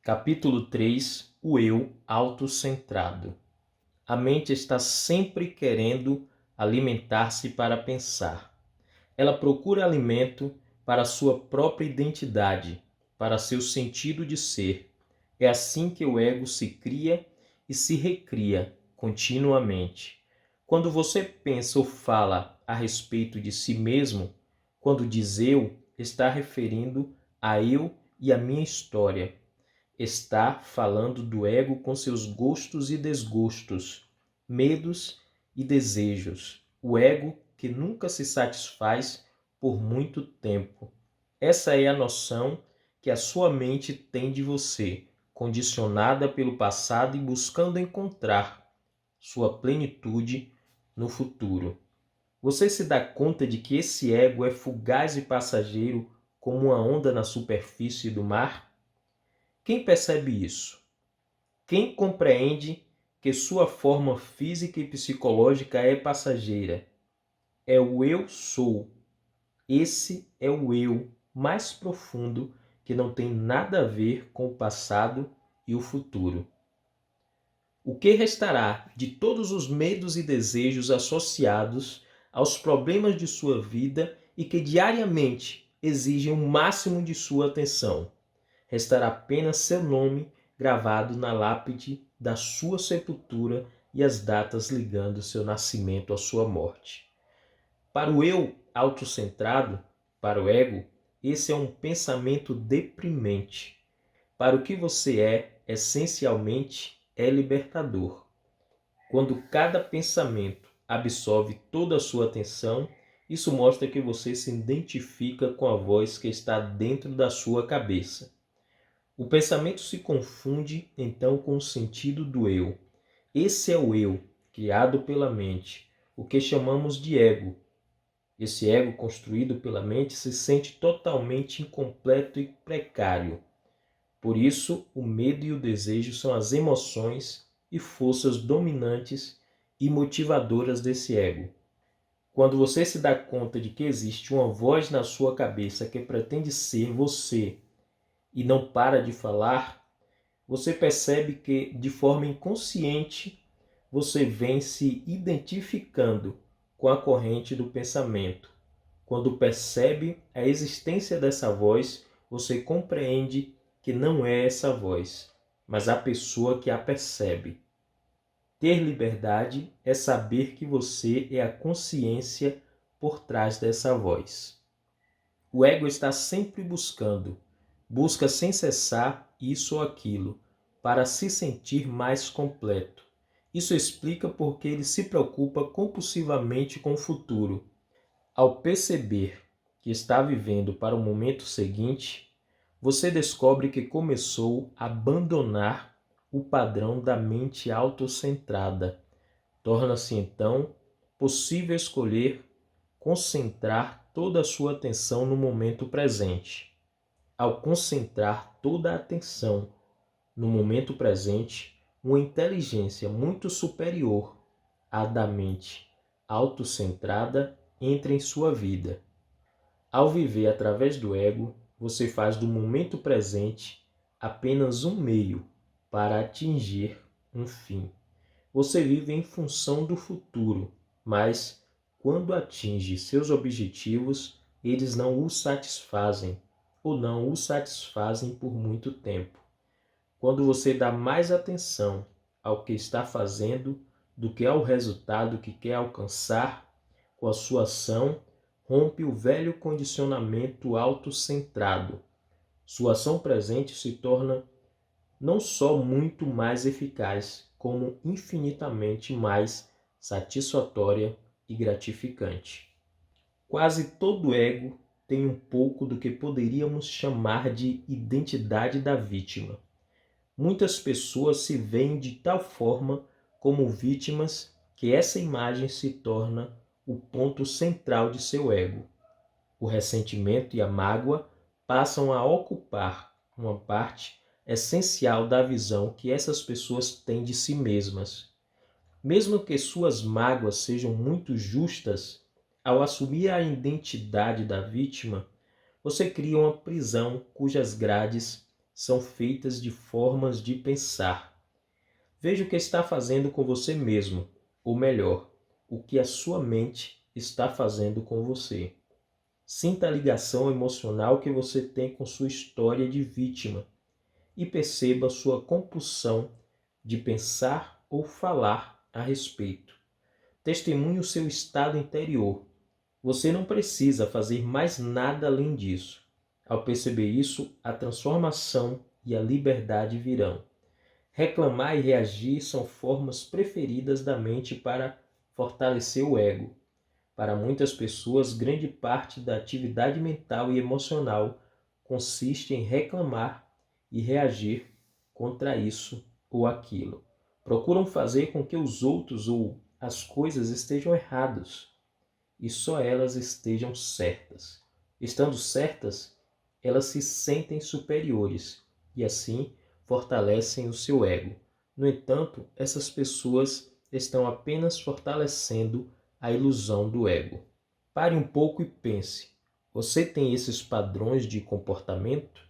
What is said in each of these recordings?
Capítulo 3: O eu autocentrado. A mente está sempre querendo alimentar-se para pensar. Ela procura alimento para sua própria identidade, para seu sentido de ser. É assim que o ego se cria e se recria continuamente. Quando você pensa ou fala a respeito de si mesmo, quando diz eu, está referindo a eu e a minha história. Está falando do ego com seus gostos e desgostos, medos e desejos. O ego que nunca se satisfaz por muito tempo. Essa é a noção que a sua mente tem de você, condicionada pelo passado e buscando encontrar sua plenitude no futuro. Você se dá conta de que esse ego é fugaz e passageiro como uma onda na superfície do mar? Quem percebe isso? Quem compreende que sua forma física e psicológica é passageira? É o eu sou. Esse é o eu mais profundo que não tem nada a ver com o passado e o futuro. O que restará de todos os medos e desejos associados aos problemas de sua vida e que diariamente exigem o máximo de sua atenção? Restará apenas seu nome gravado na lápide da sua sepultura e as datas ligando seu nascimento à sua morte. Para o eu autocentrado, para o ego, esse é um pensamento deprimente. Para o que você é, essencialmente, é libertador. Quando cada pensamento absorve toda a sua atenção, isso mostra que você se identifica com a voz que está dentro da sua cabeça. O pensamento se confunde, então, com o sentido do eu. Esse é o eu, criado pela mente, o que chamamos de ego. Esse ego construído pela mente se sente totalmente incompleto e precário. Por isso, o medo e o desejo são as emoções e forças dominantes e motivadoras desse ego. Quando você se dá conta de que existe uma voz na sua cabeça que pretende ser você e não para de falar, você percebe que, de forma inconsciente, você vem se identificando com a corrente do pensamento. Quando percebe a existência dessa voz, você compreende que não é essa voz, mas a pessoa que a percebe. Ter liberdade é saber que você é a consciência por trás dessa voz. O ego está sempre busca sem cessar isso ou aquilo, para se sentir mais completo. Isso explica porque ele se preocupa compulsivamente com o futuro. Ao perceber que está vivendo para o momento seguinte, você descobre que começou a abandonar o padrão da mente autocentrada. Torna-se então possível escolher concentrar toda a sua atenção no momento presente. Ao concentrar toda a atenção no momento presente, uma inteligência muito superior à da mente autocentrada entra em sua vida. Ao viver através do ego, você faz do momento presente apenas um meio para atingir um fim. Você vive em função do futuro, mas quando atinge seus objetivos, eles não o satisfazem ou não o satisfazem por muito tempo. Quando você dá mais atenção ao que está fazendo do que ao resultado que quer alcançar com a sua ação, rompe o velho condicionamento autocentrado. Sua ação presente se torna não só muito mais eficaz, como infinitamente mais satisfatória e gratificante. Quase todo ego tem um pouco do que poderíamos chamar de identidade da vítima. Muitas pessoas se veem de tal forma como vítimas que essa imagem se torna o ponto central de seu ego. O ressentimento e a mágoa passam a ocupar uma parte essencial da visão que essas pessoas têm de si mesmas. Mesmo que suas mágoas sejam muito justas, ao assumir a identidade da vítima, você cria uma prisão cujas grades são feitas de formas de pensar. Veja o que está fazendo com você mesmo, ou melhor, o que a sua mente está fazendo com você. Sinta a ligação emocional que você tem com sua história de vítima e perceba sua compulsão de pensar ou falar a respeito. Testemunhe o seu estado interior. Você não precisa fazer mais nada além disso. Ao perceber isso, a transformação e a liberdade virão. Reclamar e reagir são formas preferidas da mente para fortalecer o ego. Para muitas pessoas, grande parte da atividade mental e emocional consiste em reclamar e reagir contra isso ou aquilo. Procuram fazer com que os outros ou as coisas estejam errados e só elas estejam certas. Estando certas, elas se sentem superiores e assim fortalecem o seu ego. No entanto, essas pessoas estão apenas fortalecendo a ilusão do ego. Pare um pouco e pense. Você tem esses padrões de comportamento?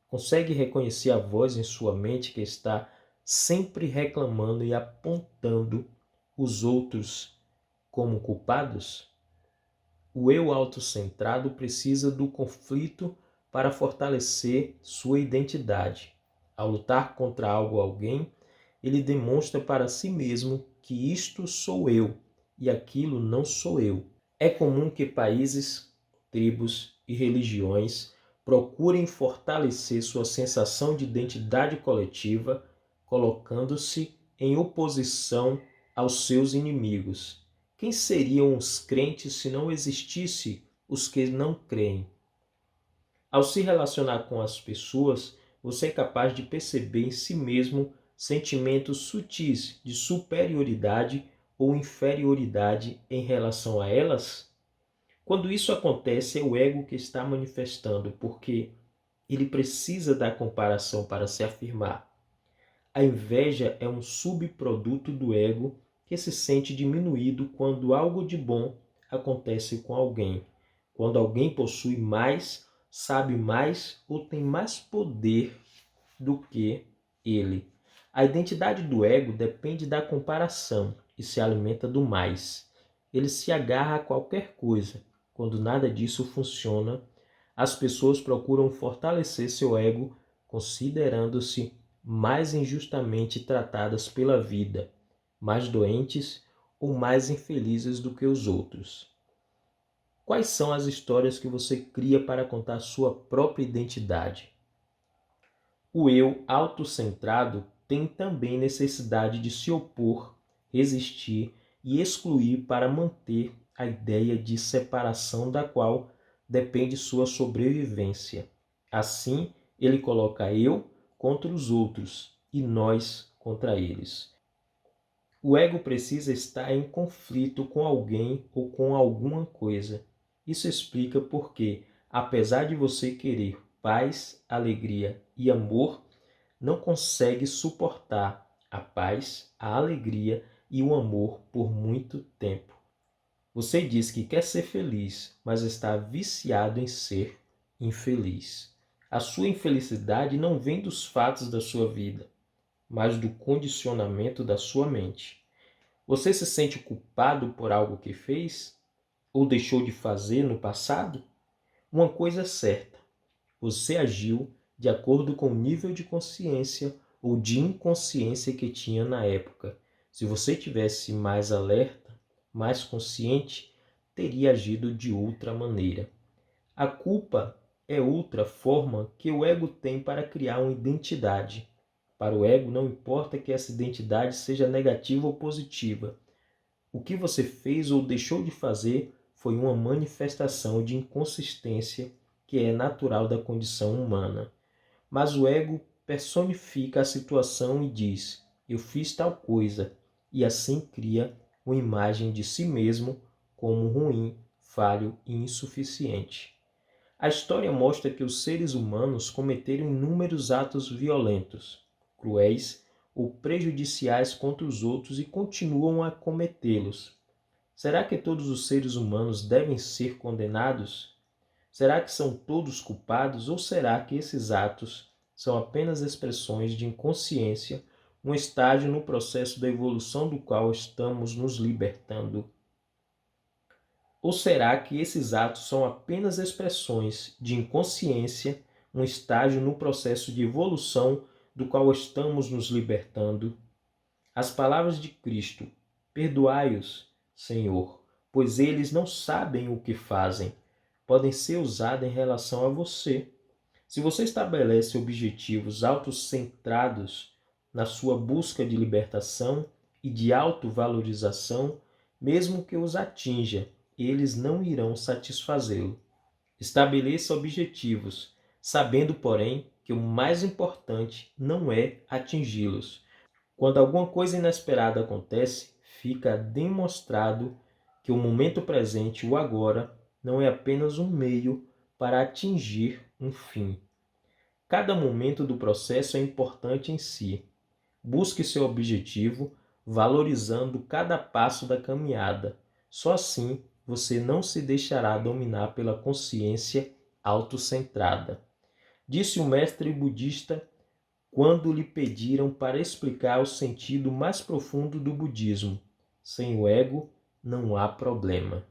Consegue reconhecer a voz em sua mente que está sempre reclamando e apontando os outros como culpados? O eu autocentrado precisa do conflito para fortalecer sua identidade. Ao lutar contra algo ou alguém, ele demonstra para si mesmo que isto sou eu e aquilo não sou eu. É comum que países, tribos e religiões procurem fortalecer sua sensação de identidade coletiva, colocando-se em oposição aos seus inimigos. Quem seriam os crentes se não existisse os que não creem? Ao se relacionar com as pessoas, você é capaz de perceber em si mesmo sentimentos sutis de superioridade ou inferioridade em relação a elas? Quando isso acontece, é o ego que está manifestando, porque ele precisa da comparação para se afirmar. A inveja é um subproduto do ego que se sente diminuído quando algo de bom acontece com alguém. Quando alguém possui mais, sabe mais ou tem mais poder do que ele. A identidade do ego depende da comparação e se alimenta do mais. Ele se agarra a qualquer coisa. Quando nada disso funciona, as pessoas procuram fortalecer seu ego, considerando-se mais injustamente tratadas pela vida, mais doentes ou mais infelizes do que os outros. Quais são as histórias que você cria para contar sua própria identidade? O eu autocentrado tem também necessidade de se opor, resistir e excluir para manter a ideia de separação da qual depende sua sobrevivência. Assim, ele coloca eu contra os outros e nós contra eles. O ego precisa estar em conflito com alguém ou com alguma coisa. Isso explica por que, apesar de você querer paz, alegria e amor, não consegue suportar a paz, a alegria e o amor por muito tempo. Você diz que quer ser feliz, mas está viciado em ser infeliz. A sua infelicidade não vem dos fatos da sua vida, mas do condicionamento da sua mente. Você se sente culpado por algo que fez ou deixou de fazer no passado? Uma coisa é certa: você agiu de acordo com o nível de consciência ou de inconsciência que tinha na época. Se você tivesse mais alerta, mais consciente, teria agido de outra maneira. A culpa é outra forma que o ego tem para criar uma identidade. Para o ego, não importa que essa identidade seja negativa ou positiva. O que você fez ou deixou de fazer foi uma manifestação de inconsistência que é natural da condição humana. Mas o ego personifica a situação e diz: eu fiz tal coisa, e assim cria uma imagem de si mesmo como ruim, falho e insuficiente. A história mostra que os seres humanos cometeram inúmeros atos violentos, cruéis ou prejudiciais contra os outros e continuam a cometê-los. Será que todos os seres humanos devem ser condenados? Será que são todos culpados ou será que esses atos são apenas expressões de inconsciência, um estágio no processo da evolução do qual estamos nos libertando? Ou será que esses atos são apenas expressões de inconsciência, um estágio no processo de evolução do qual estamos nos libertando? As palavras de Cristo: perdoai-os, Senhor, pois eles não sabem o que fazem, podem ser usadas em relação a você. Se você estabelece objetivos autocentrados na sua busca de libertação e de autovalorização, mesmo que os atinja, eles não irão satisfazê-lo. Estabeleça objetivos, sabendo, porém, que o mais importante não é atingi-los. Quando alguma coisa inesperada acontece, fica demonstrado que o momento presente, o agora, não é apenas um meio para atingir um fim. Cada momento do processo é importante em si. Busque seu objetivo, valorizando cada passo da caminhada. Só assim você não se deixará dominar pela consciência autocentrada. Disse o mestre budista quando lhe pediram para explicar o sentido mais profundo do budismo: sem o ego não há problema.